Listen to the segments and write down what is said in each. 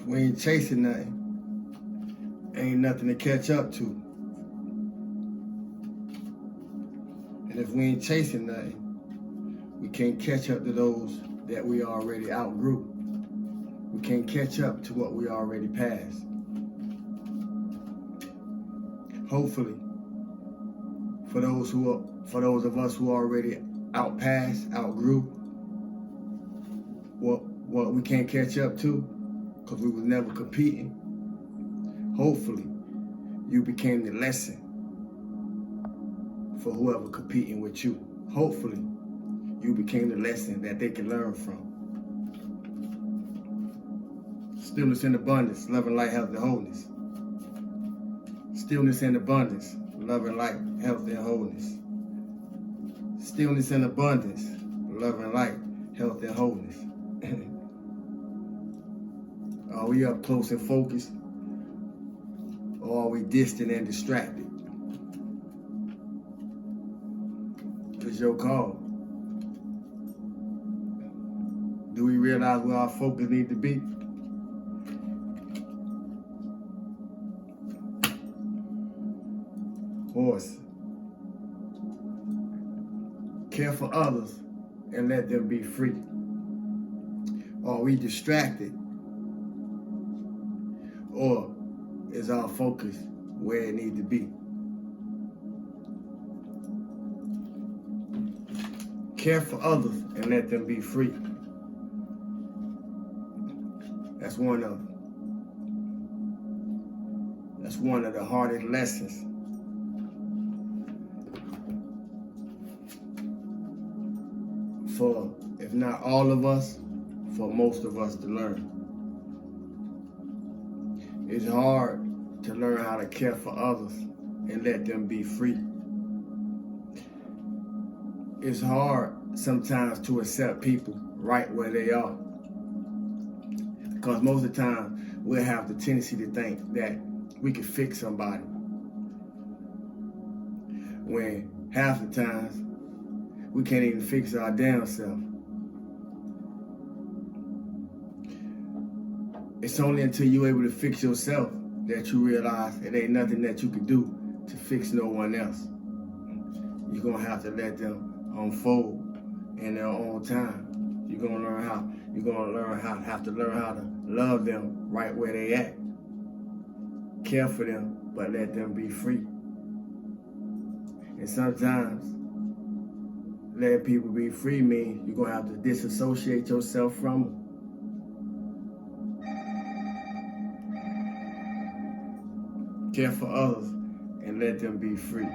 We ain't chasing nothing. Ain't nothing to catch up to. And if we ain't chasing nothing, we can't catch up to those that we already outgrew. We can't catch up to what we already passed. Hopefully, for those of us who already outgrew what we can't catch up to, because we was never competing. Hopefully, you became the lesson for whoever competing with you. Hopefully, you became the lesson that they can learn from. Stillness and abundance, love and light, health and wholeness. Stillness and abundance, love and light, health and wholeness. Stillness and abundance, love and light, health and wholeness. Are we up close and focused? Or are we distant and distracted? It's your call. Do we realize where our focus needs to be? Horse. Care for others and let them be free. Are we distracted? Or is our focus where it needs to be? Care for others and let them be free. That's one of the hardest lessons for, if not all of us, for most of us to learn. It's hard to learn how to care for others and let them be free. It's hard sometimes to accept people right where they are. Because most of the time, we'll have the tendency to think that we can fix somebody. When half the times, we can't even fix our damn self. It's only until you're able to fix yourself that you realize it ain't nothing that you can do to fix no one else. You're gonna have to let them unfold in their own time. You're gonna have to learn how to love them right where they at. Care for them, but let them be free. And sometimes letting people be free means you're gonna have to disassociate yourself from them. Care for others and let them be free.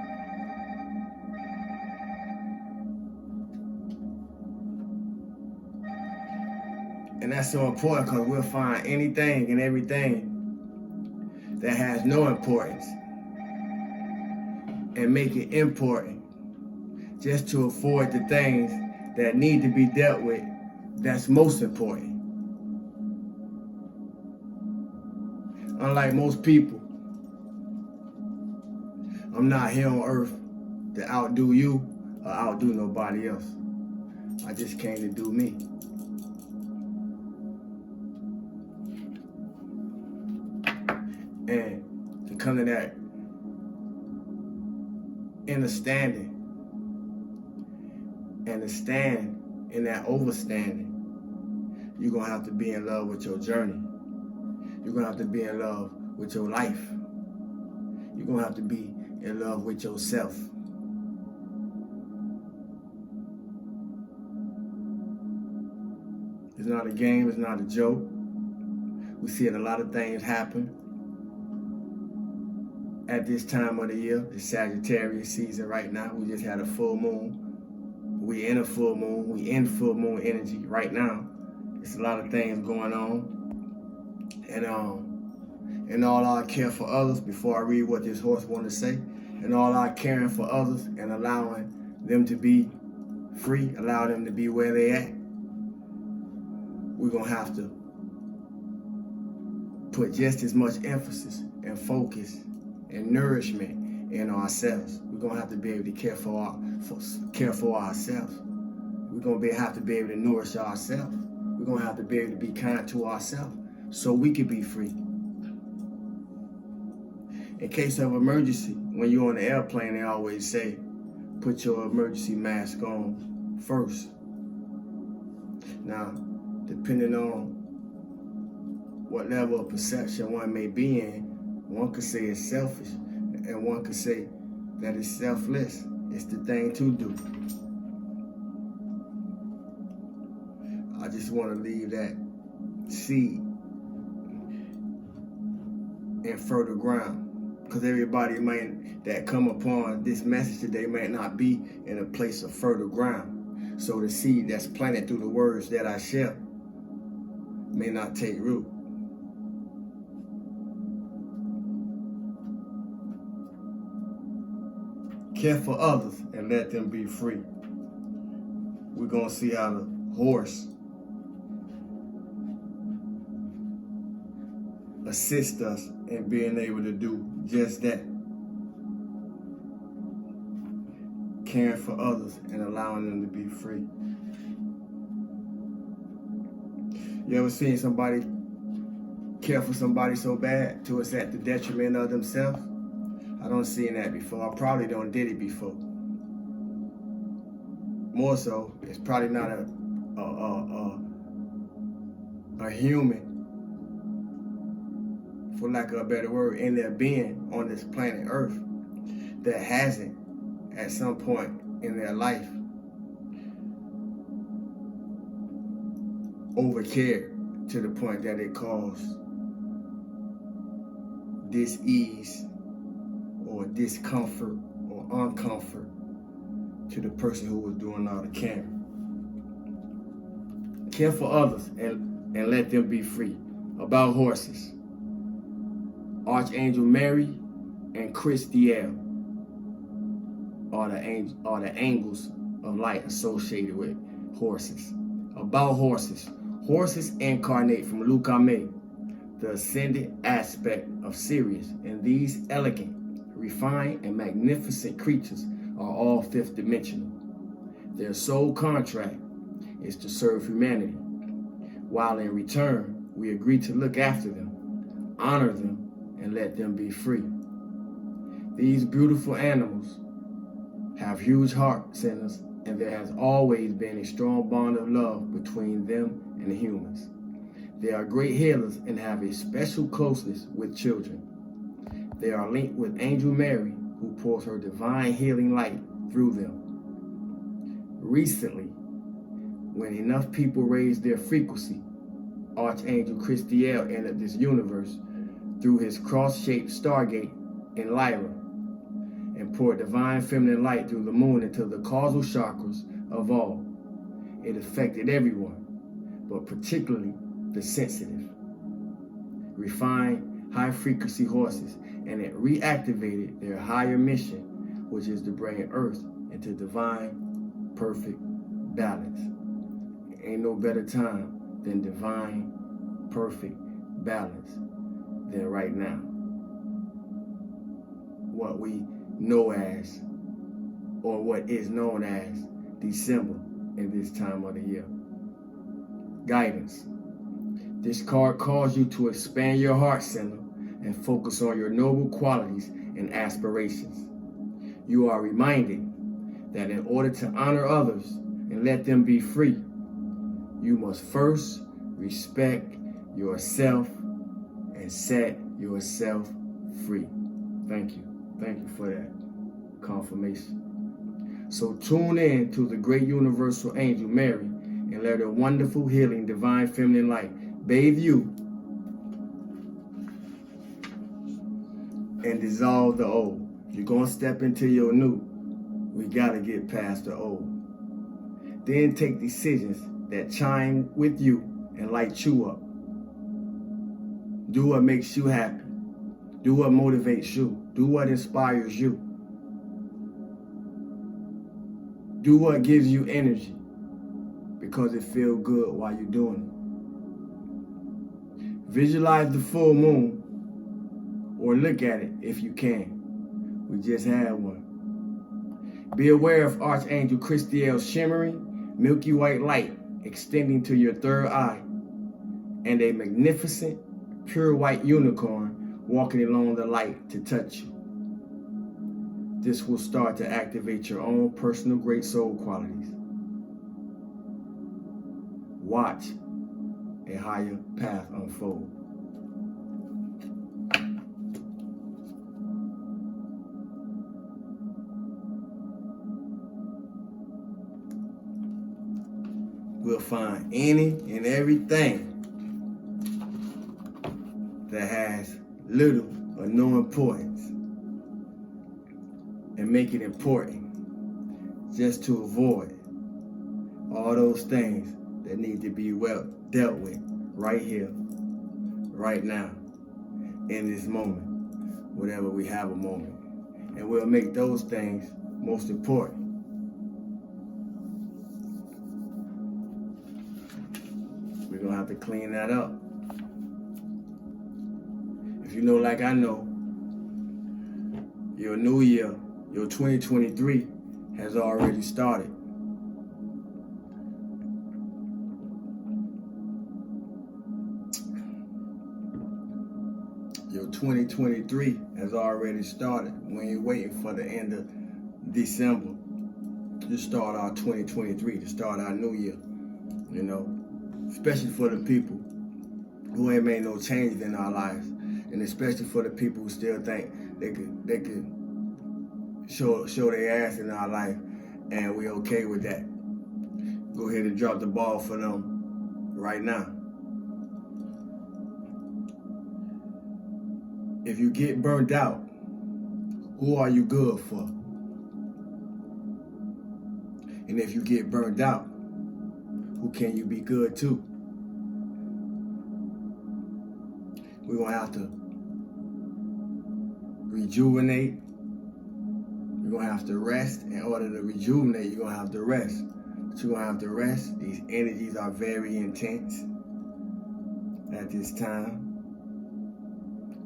And that's so important because we'll find anything and everything that has no importance and make it important just to avoid the things that need to be dealt with that's most important. Unlike most people, I'm not here on earth to outdo you or outdo nobody else. I just came to do me. And to come to that understanding and to stand in that overstanding, you're gonna have to be in love with your journey. You're gonna have to be in love with your life. You're gonna have to be in love with yourself. It's not a game, it's not a joke. We see a lot of things happen at this time of the year, the Sagittarius season right now. We just had a full moon. We in a full moon. We in full moon energy right now. It's a lot of things going on. And all our care for others, before I read what this horse wanted to say, and all our caring for others and allowing them to be free, allow them to be where they at, we're gonna have to put just as much emphasis and focus and nourishment in ourselves. We're gonna have to be able to care for ourselves. We're gonna have to be able to nourish ourselves. We're gonna have to be able to be kind to ourselves. so we could be free. In case of emergency, when you're on the airplane, they always say, put your emergency mask on first. Now, depending on what level of perception one may be in, one could say it's selfish, and one could say that it's selfless. It's the thing to do. I just want to leave that seed in fertile ground, because everybody that come upon this message today might not be in a place of fertile ground. So the seed that's planted through the words that I share may not take root. Care for others and let them be free. We're going to see how the horse assists us in being able to do just that. Caring for others and allowing them to be free. You ever seen somebody care for somebody so bad to it's at the detriment of themselves? I don't see that before. I probably don't did it before. More so, it's probably not a human, for lack of a better word, in their being on this planet Earth that hasn't, at some point in their life, overcared to the point that it caused dis-ease or discomfort or uncomfort to the person who was doing all the caring. Care for others and let them be free. About horses. Archangel Mary and Christiel are the angels of light associated with horses. About horses. Horses incarnate from Lukame, the ascended aspect of Sirius, and these elegant, refined, and magnificent creatures are all fifth dimensional. Their sole contract is to serve humanity, while in return, we agree to look after them, honor them, and let them be free. These beautiful animals have huge heart centers, and there has always been a strong bond of love between them and humans. They are great healers and have a special closeness with children. They are linked with Angel Mary, who pours her divine healing light through them. Recently, when enough people raised their frequency, Archangel Christiel entered this universe through his cross-shaped stargate in Lyra and poured divine feminine light through the moon into the causal chakras of all. It affected everyone, but particularly the sensitive, refined, high-frequency horses, and it reactivated their higher mission, which is to bring Earth into divine, perfect balance. Ain't no better time than divine, perfect balance than right now. What we know as, or what is known as, December in this time of the year. Guidance. This card calls you to expand your heart center and focus on your noble qualities and aspirations. You are reminded that in order to honor others and let them be free, you must first respect yourself and set yourself free. Thank you. Thank you for that confirmation. So tune in to the great universal angel Mary and let her wonderful healing divine feminine light bathe you and dissolve the old. If you're going to step into your new, we got to get past the old. Then take decisions that chime with you and light you up. Do what makes you happy. Do what motivates you. Do what inspires you. Do what gives you energy because it feels good while you're doing it. Visualize the full moon or look at it if you can. We just had one. Be aware of Archangel Christiel's shimmering, milky white light extending to your third eye and a magnificent, pure white unicorn walking along the light to touch you. This will start to activate your own personal great soul qualities. Watch a higher path unfold. We'll find any and everything that has little or no importance and make it important just to avoid all those things that need to be well dealt with right here, right now, in this moment, whenever we have a moment. And we'll make those things most important. We're gonna have to clean that up. If you know like I know, your new year, your 2023 has already started. Your 2023 has already started. We ain't waiting for the end of December to start our 2023, to start our new year, you know, especially for the people who ain't made no changes in our lives, and especially for the people who still think they could show their ass in our life, and we okay with that. Go ahead and drop the ball for them right now. If you get burnt out, who are you good for? And if you get burnt out, who can you be good to? We're gonna have to rejuvenate. You're gonna have to rest. In order to rejuvenate, you're gonna have to rest. But you're gonna have to rest. These energies are very intense at this time.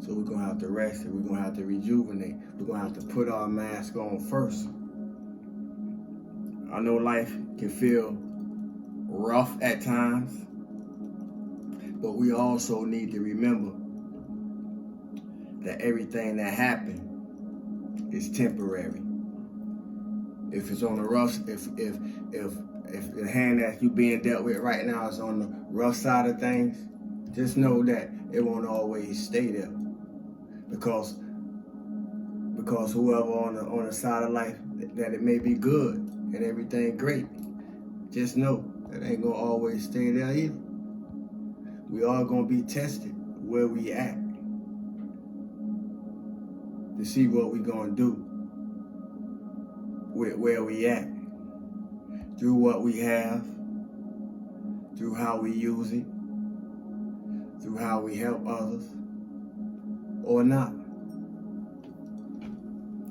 So we're gonna have to rest and we're gonna have to rejuvenate. We're gonna have to put our mask on first. I know life can feel rough at times, but we also need to remember that everything that happened is temporary. If it's on the rough, if the hand that you being dealt with right now is on the rough side of things, just know that it won't always stay there. Because whoever on the side of life that it may be good and everything great, just know that ain't gonna always stay there either. We are gonna be tested where we at to see what we gonna do with where we at, through what we have, through how we use it, through how we help others, or not.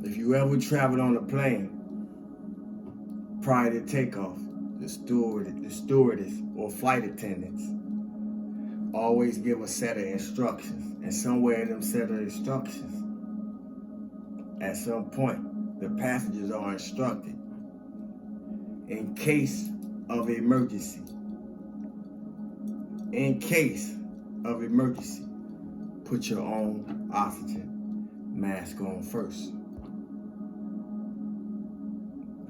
If you ever traveled on a plane prior to takeoff, the stewardess or flight attendants always give a set of instructions. And somewhere in them set of instructions, at some point, the passengers are instructed, in case of emergency, put your own oxygen mask on first.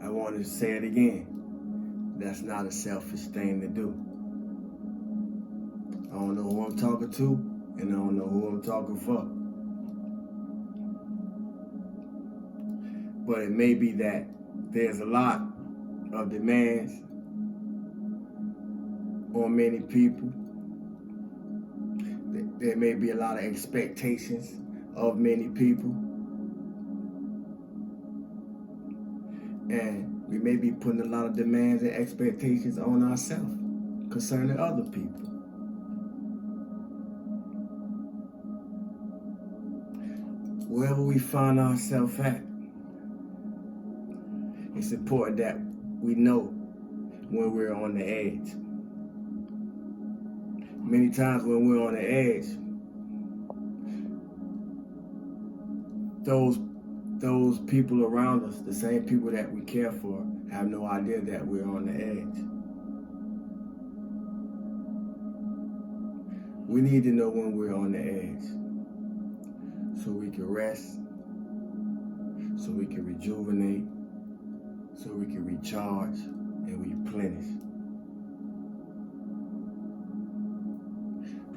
I want to say it again. That's not a selfish thing to do. I don't know who I'm talking to, and I don't know who I'm talking for. But it may be that there's a lot of demands on many people. There may be a lot of expectations of many people. And we may be putting a lot of demands and expectations on ourselves concerning other people. Wherever we find ourselves at, it's important that we know when we're on the edge. Many times when we're on the edge, those people around us, the same people that we care for, have no idea that we're on the edge. We need to know when we're on the edge, so we can rest, so we can rejuvenate, so we can recharge and replenish.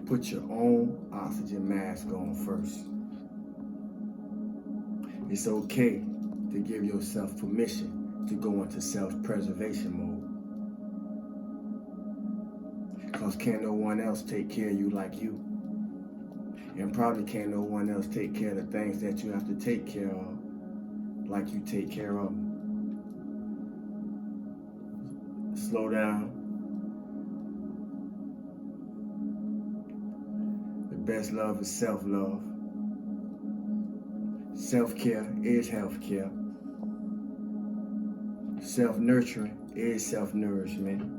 Put your own oxygen mask on first. It's okay to give yourself permission to go into self-preservation mode. Because can't no one else take care of you like you. And probably can't no one else take care of the things that you have to take care of like you take care of them. Slow down. The best love is self-love. Self-care is health-care. Self-nurturing is self-nourishment.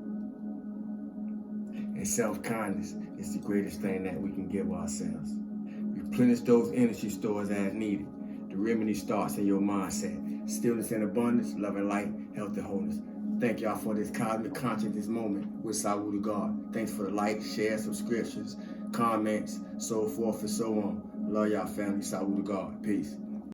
And self-kindness is the greatest thing that we can give ourselves. Replenish those energy stores as needed. The remedy starts in your mindset. Stillness and abundance, love and light, health and wholeness. Thank y'all for this cosmic consciousness moment with Sawu to God. Thanks for the like, share, subscriptions, comments, so forth and so on. Love y'all family. Sawu to God. Peace.